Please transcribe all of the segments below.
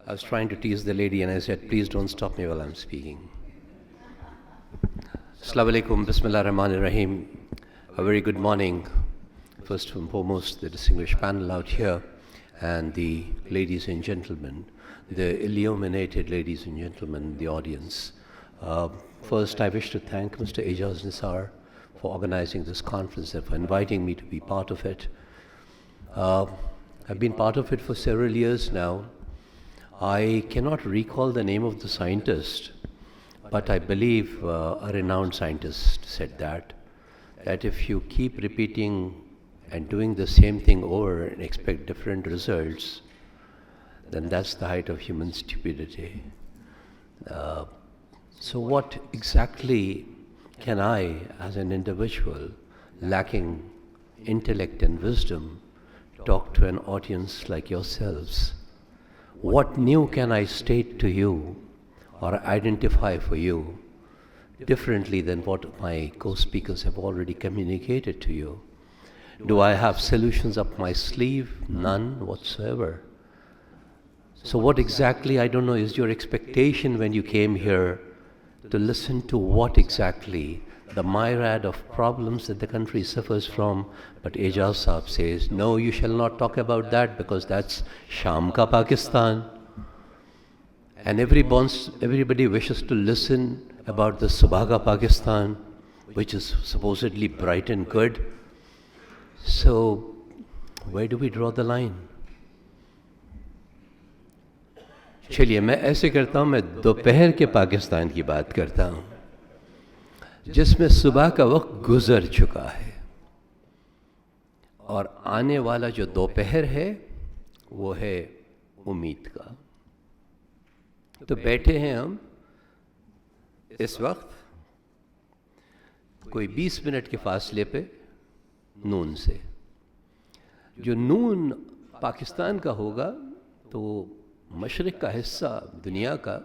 I was trying to tease the lady and I said, please don't stop me while I'm speaking. Assalamu alaikum, Bismillah ar-Rahman ar-Rahim. A very good morning, first and foremost, the distinguished panel out here and the ladies and gentlemen, the illuminated ladies and gentlemen in the audience. First, I wish to thank Mr. Ijaz Nisar for organizing this conference and for inviting me to be part of it. I've been part of it for several years now. I cannot recall the name of the scientist, but I believe a renowned scientist said that if you keep repeating and doing the same thing over and expect different results, then that's the height of human stupidity. So what exactly can I, as an individual lacking intellect and wisdom, talk to an audience like yourselves? What new can I state to you or identify for you differently than what my co-speakers have already communicated to you? Do I have solutions up my sleeve? None whatsoever. So what exactly, I don't know, is your expectation when you came here to listen to what exactly the myriad of problems that the country suffers from? But Ijaz Saab says, no, you shall not talk about that because that's Sham ka Pakistan. And everybody wishes to listen about the Subha ka Pakistan, which is supposedly bright and good. So where do we draw the line? चलिए मैं ऐसे करता हूँ, मैं दोपहर के पाकिस्तान की बात करता हूँ जिसमें सुबह का वक्त गुजर चुका है और आने वाला जो दोपहर है वो है उम्मीद का। तो बैठे हैं हम इस वक्त कोई 20 मिनट के फासले पे नून से। जो नून पाकिस्तान का होगा तो मशरिक का हिस्सा दुनिया का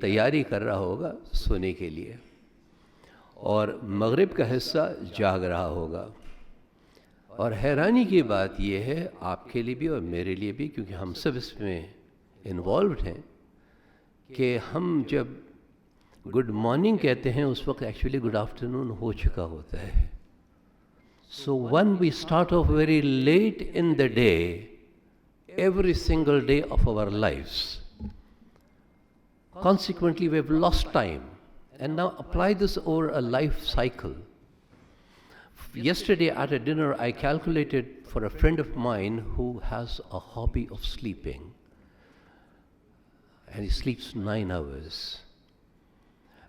तैयारी कर रहा होगा सोने के लिए और मगरिब का हिस्सा जाग रहा होगा। और हैरानी की बात यह है आपके लिए भी और मेरे लिए भी, क्योंकि हम सब इसमें इन्वॉल्व्ड हैं, कि हम जब गुड मॉर्निंग कहते हैं उस वक्त एक्चुअली गुड आफ्टरनून हो चुका होता है। So when we start off very late in the day every single day of our lives. Consequently, we have lost time. And now apply this over a life cycle. Yesterday at a dinner, I calculated for a friend of mine who has a hobby of sleeping. And he sleeps 9 hours.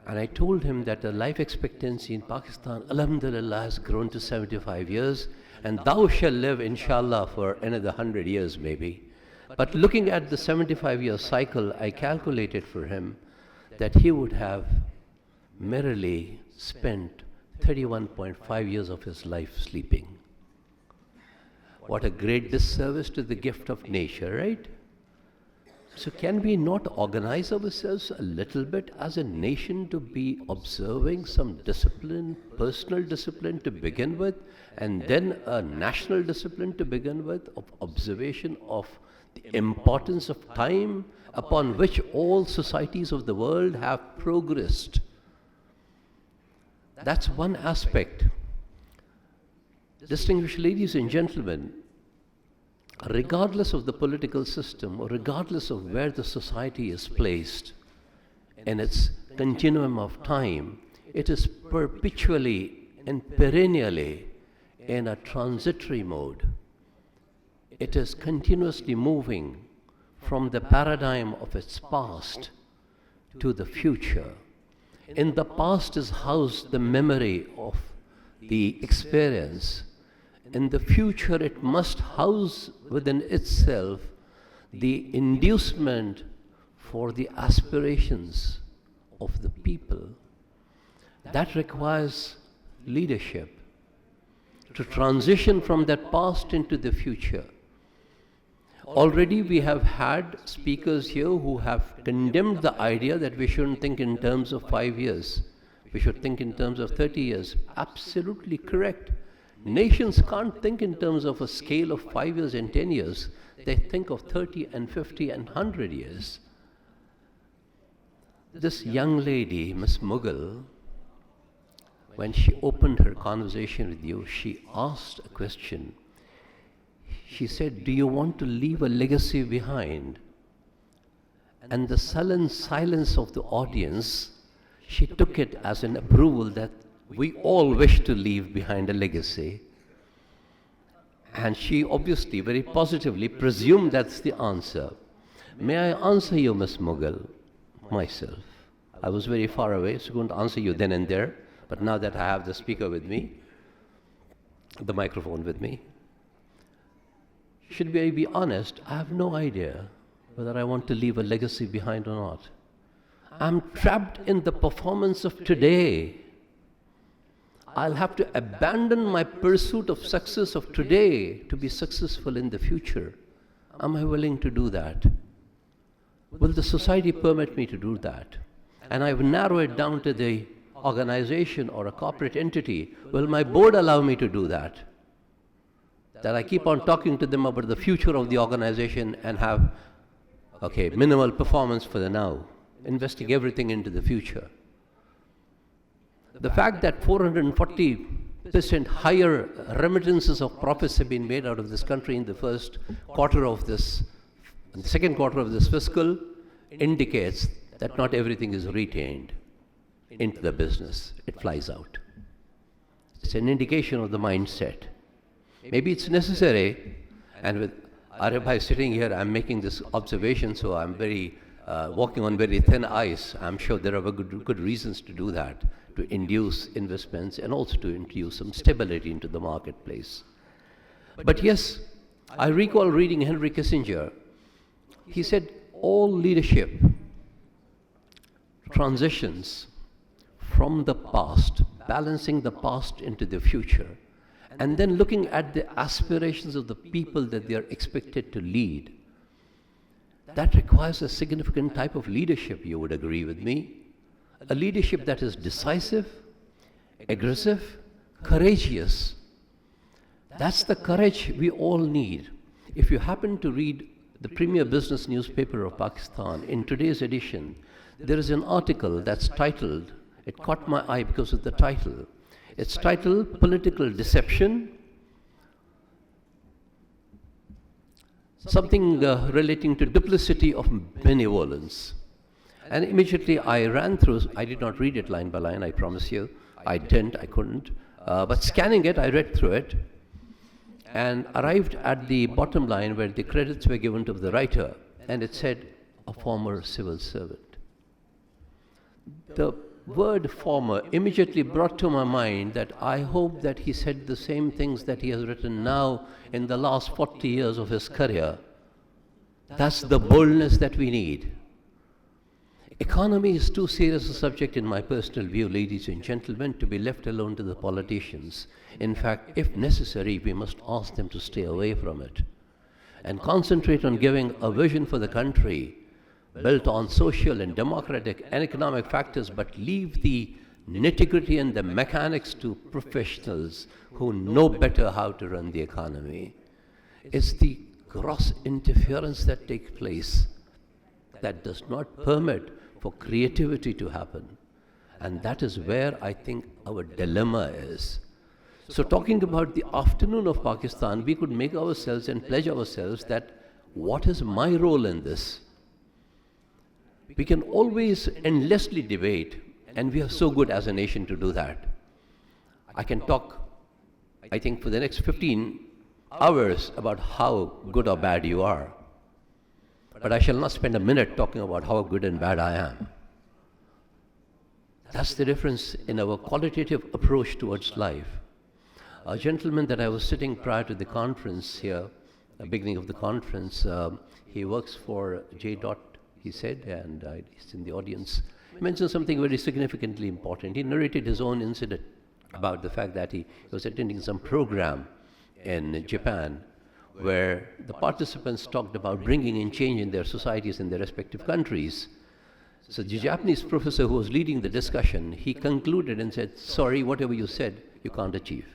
And I told him that the life expectancy in Pakistan, alhamdulillah, has grown to 75 years. And thou shall live, inshallah, for another 100 years maybe. But looking at the 75-year cycle, I calculated for him that he would have merely spent 31.5 years of his life sleeping. What a great disservice to the gift of nature, right? So can we not organize ourselves a little bit as a nation to be observing some discipline, personal discipline to begin with, and then a national discipline to begin with, of observation of the importance of time upon which all societies of the world have progressed? That's one aspect. Distinguished ladies and gentlemen, regardless of the political system or regardless of where the society is placed in its continuum of time, it is perpetually and perennially in a transitory mode. It is continuously moving from the paradigm of its past to the future. In the past is housed the memory of the experience. In the future, it must house within itself the inducement for the aspirations of the people. That requires leadership to transition from that past into the future. Already we have had speakers here who have condemned the idea that we shouldn't think in terms of 5 years. We should think in terms of 30 years. Absolutely correct. Nations can't think in terms of a scale of 5 years and 10 years. They think of 30 and 50 and 100 years. This young lady, Miss Mughal, when she opened her conversation with you, she asked a question. She said, do you want to leave a legacy behind? And the sullen silence of the audience, she took it as an approval that we all wish to leave behind a legacy. And she obviously very positively presumed that's the answer. May I answer you, Miss Mughal? Myself. I was very far away, so I couldn't answer you then and there. But now that I have the speaker with me, the microphone with me, should we be honest, I have no idea whether I want to leave a legacy behind or not. I'm trapped in the performance of today. I'll have to abandon my pursuit of success of today to be successful in the future. Am I willing to do that? Will the society permit me to do that? And I've narrowed it down to the organization or a corporate entity. Will my board allow me to do that? That I keep on talking to them about the future of the organization and have, okay, minimal performance for the now, investing everything into the future. The fact that 440% higher remittances of profits have been made out of this country in the first quarter of this, in the second quarter of this fiscal, indicates that not everything is retained into the business. It flies out. It's an indication of the mindset. Maybe it's necessary, and with Arif Bhai sitting here, I'm making this observation, so I'm very walking on very thin ice. I'm sure there are good reasons to do that, to induce investments and also to introduce some stability into the marketplace. But yes, I recall reading Henry Kissinger. He said all leadership transitions from the past, balancing the past into the future, and then looking at the aspirations of the people that they are expected to lead. That requires a significant type of leadership, you would agree with me. A leadership that is decisive, aggressive, courageous. That's the courage we all need. If you happen to read the premier business newspaper of Pakistan, in today's edition, there is an article that's titled, it caught my eye because of the title. It's titled, Political Deception, something relating to duplicity of benevolence. And immediately I ran through, I did not read it line by line, I promise you. I couldn't. But scanning it, I read through it and arrived at the bottom line where the credits were given to the writer, and it said, a former civil servant. The word former immediately brought to my mind that I hope that he said the same things that he has written now in the last 40 years of his career. That's the boldness that we need. Economy is too serious a subject in my personal view, ladies and gentlemen, to be left alone to the politicians. In fact, if necessary, we must ask them to stay away from it and concentrate on giving a vision for the country built on social and democratic and economic factors, but leave the nitty-gritty and the mechanics to professionals who know better how to run the economy. It's the gross interference that takes place that does not permit for creativity to happen. And that is where I think our dilemma is. So talking about the afternoon of Pakistan, we could make ourselves and pledge ourselves that what is my role in this? We can always endlessly debate, and we are so good as a nation to do that. I can talk, I think, for the next 15 hours about how good or bad you are. But I shall not spend a minute talking about how good and bad I am. That's the difference in our qualitative approach towards life. A gentleman that I was sitting prior to the conference here, the beginning of the conference, he works for J. He said, and he's in the audience. He mentioned something very significantly important. He narrated his own incident about the fact that he was attending some program in Japan where the participants talked about bringing in change in their societies in their respective countries. So the Japanese professor who was leading the discussion, he concluded and said, sorry, whatever you said, you can't achieve.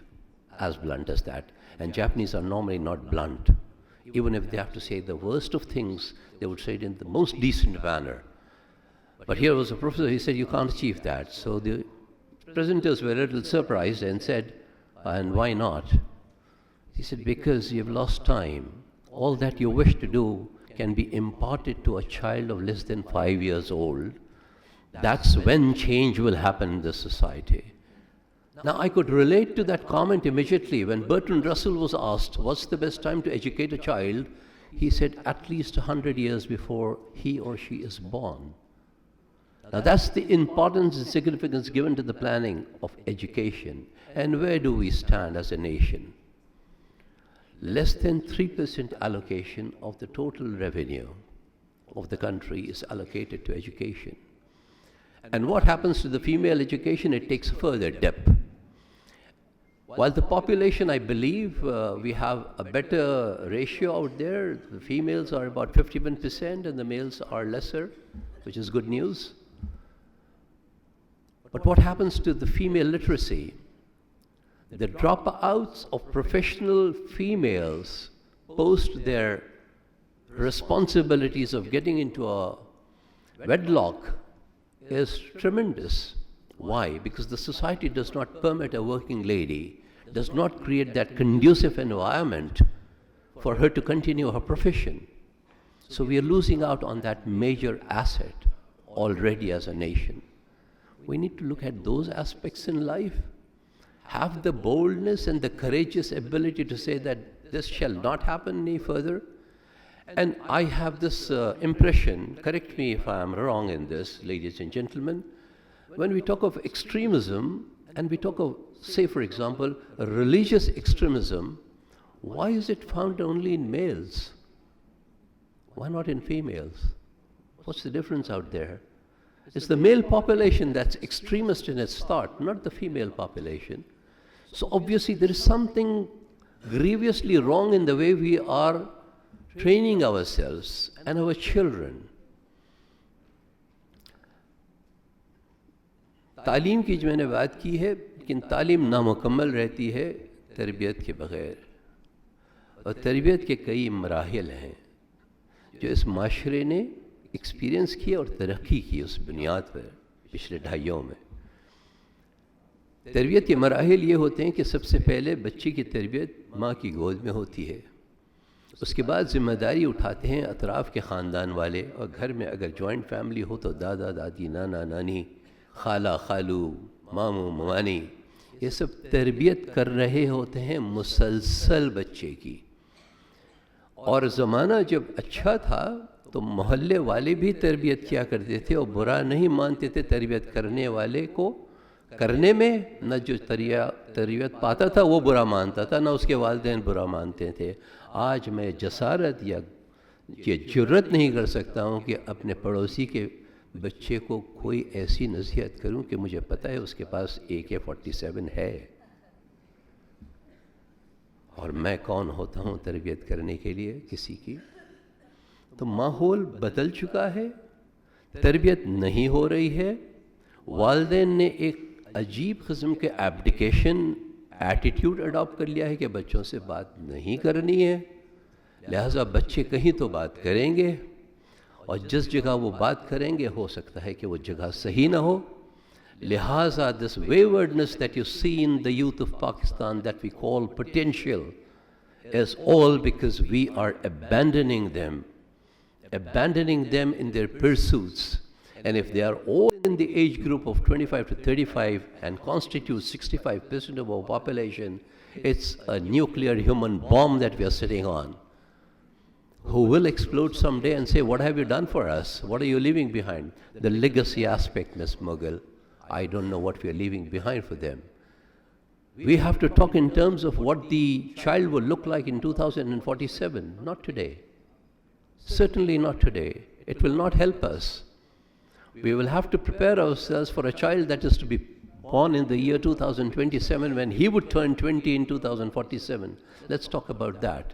As blunt as that. And Japanese are normally not blunt. Even if they have to say the worst of things, they would say it in the most decent manner. But here was a professor, he said, you can't achieve that. So the presenters were a little surprised and said, and why not? He said, because you've lost time. All that you wish to do can be imparted to a child of less than 5 years old. That's when change will happen in the society. Now, I could relate to that comment immediately. When Bertrand Russell was asked, what's the best time to educate a child? He said, at least 100 years before he or she is born. Now, that's the importance and significance given to the planning of education. And where do we stand as a nation? Less than 3% allocation of the total revenue of the country is allocated to education. And what happens to the female education? It takes a further dip. While the population, I believe, we have a better ratio out there. The females are about 51% and the males are lesser, which is good news. But what happens to the female literacy? The dropouts of professional females post their responsibilities of getting into a wedlock is tremendous. Why? Because the society does not permit a working lady, does not create that conducive environment for her to continue her profession. So we are losing out on that major asset already as a nation. We need to look at those aspects in life, have the boldness and the courageous ability to say that this shall not happen any further. And I have this impression, correct me if I am wrong in this, ladies and gentlemen, when we talk of extremism and we talk of, say for example, religious extremism, why is it found only in males? Why not in females? What's the difference out there? It's the male population that's extremist in its thought, not the female population. So obviously there is something grievously wrong in the way we are training ourselves and our children. तालीम की जो मैंने बात की है, लेकिन तालीम नामुकम्मल रहती है तरबियत के बग़ैर, और तरबियत के कई मराहिल हैं जो इस माशरे ने एक्सपीरियंस किया और तरक्की की उस बुनियाद पर पिछले ढाइयों में। तरबियत के मराहिल ये होते हैं कि सबसे पहले बच्चे की तरबियत माँ की गोद में होती है, उसके बाद ज़िम्मेदारी उठाते हैं अतराफ़ के ख़ानदान वाले, और घर में अगर जॉइंट फैमिली हो तो दादा दादी, नाना नानी, खाला खालू, मामू ममानी, ये सब तरबियत कर रहे होते हैं मुसलसल बच्चे की। और ज़माना जब अच्छा था तो मोहल्ले वाले भी तरबियत किया करते थे और बुरा नहीं मानते थे तरबियत करने वाले को करने में, न जो तरबियत पाता था वो बुरा मानता था, न उसके वालिदैन बुरा मानते थे। आज मैं जसारत या ये जुर्रत नहीं कर सकता हूँ कि अपने पड़ोसी के बच्चे को कोई ऐसी नसीहत करूँ कि मुझे पता है उसके पास AK-47 है और मैं कौन होता हूँ तरबियत करने के लिए किसी की। तो माहौल बदल चुका है, तरबियत नहीं हो रही है, वालिदैन ने एक अजीब किस्म के एब्डिकेशन एटीट्यूड अडॉप्ट कर लिया है कि बच्चों से बात नहीं करनी है, लिहाजा बच्चे कहीं तो बात करेंगे और जिस जगह वो बात करेंगे हो सकता है कि वो जगह सही ना हो। लिहाजा this waywardness that you see in the youth of Pakistan that we call potential is all because we are abandoning them in their pursuits. And if they are all in the age group of 25 to 35 and constitute 65% of our population, it's a nuclear human bomb that we are sitting on, who will explode someday and say, what have you done for us? What are you leaving behind? The legacy aspect, Ms. Mughal, I don't know what we are leaving behind for them. We have to talk in terms of what the child will look like in 2047, not today. Certainly not today. It will not help us. We will have to prepare ourselves for a child that is to be born in the year 2027 when he would turn 20 in 2047. Let's talk about that.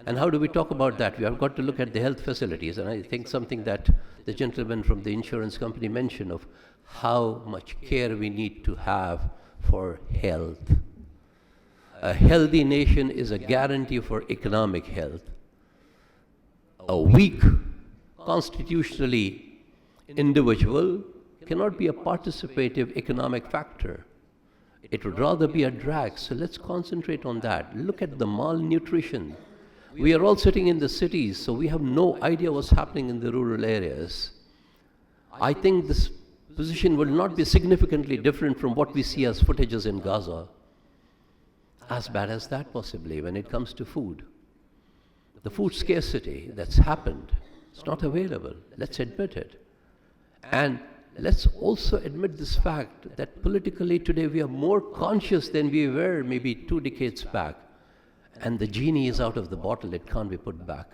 And how do we talk about that? We have got to look at the health facilities. And I think something that the gentleman from the insurance company mentioned of how much care we need to have for health. A healthy nation is a guarantee for economic health. A weak, constitutionally individual cannot be a participative economic factor. It would rather be a drag. So let's concentrate on that. Look at the malnutrition. We are all sitting in the cities, so we have no idea what's happening in the rural areas. I think this position will not be significantly different from what we see as footages in Gaza. As bad as that possibly when it comes to food. The food scarcity that's happened, it's not available. Let's admit it. And let's also admit this fact that politically today we are more conscious than we were maybe 2 decades back. And the genie is out of the bottle, it can't be put back.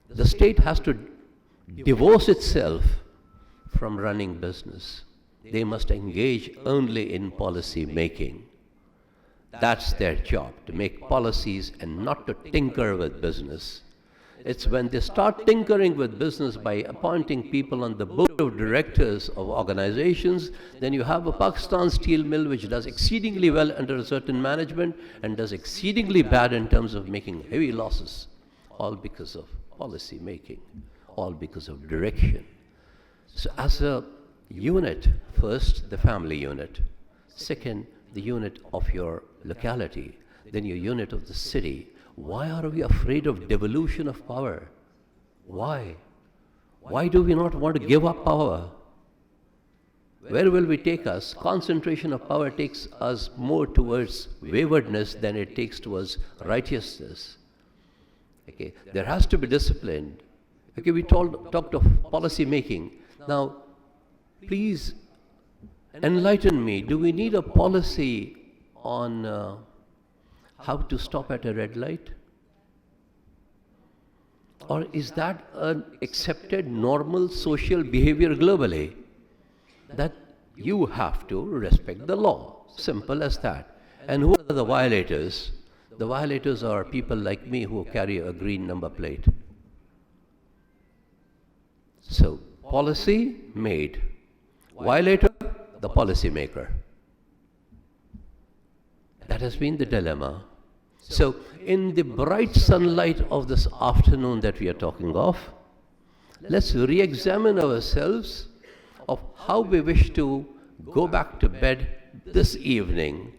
The state has to divorce itself from running business. They must engage only in policy making. That's their job, to make policies and not to tinker with business. It's when they start tinkering with business by appointing people on the board of directors of organizations, then you have a Pakistan steel mill which does exceedingly well under a certain management and does exceedingly bad in terms of making heavy losses, all because of policy making, all because of direction. So as a unit, first the family unit, second the unit of your locality, then your unit of the city. Why are we afraid of devolution of power? Why? Why do we not want to give up power? Where will we take us? Concentration of power takes us more towards waywardness than it takes towards righteousness. Okay, there has to be discipline. Okay, we talked of policy making. Now, please enlighten me. Do we need a policy on how to stop at a red light? Or is that an accepted normal social behavior globally? That you have to respect the law. Simple as that. And who are the violators? The violators are people like me who carry a green number plate. So, policy made. Violator, the policy maker. That has been the dilemma. So, in the bright sunlight of this afternoon that we are talking of, let's re-examine ourselves of how we wish to go back to bed this evening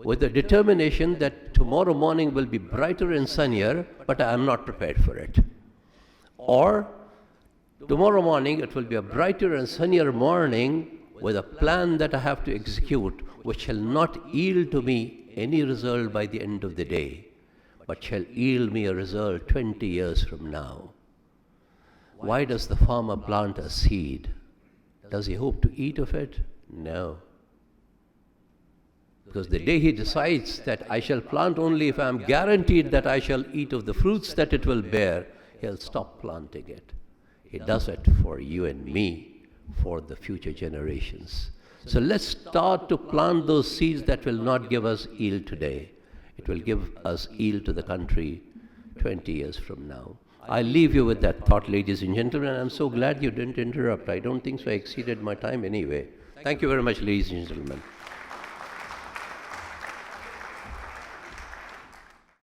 with the determination that tomorrow morning will be brighter and sunnier, but I am not prepared for it. Or, tomorrow morning it will be a brighter and sunnier morning with a plan that I have to execute, which shall not yield to me any result by the end of the day, but shall yield me a result 20 years from now. Why does the farmer plant a seed? Does he hope to eat of it? No. Because the day he decides that I shall plant only if I am guaranteed that I shall eat of the fruits that it will bear, he'll stop planting it. He does it for you and me, for the future generations. So let's start to plant those seeds that will not give us yield today. It will give us yield to the country 20 years from now. I leave you with that thought, ladies and gentlemen. I'm so glad you didn't interrupt. I don't think so. I exceeded my time anyway. Thank you very much, ladies and gentlemen.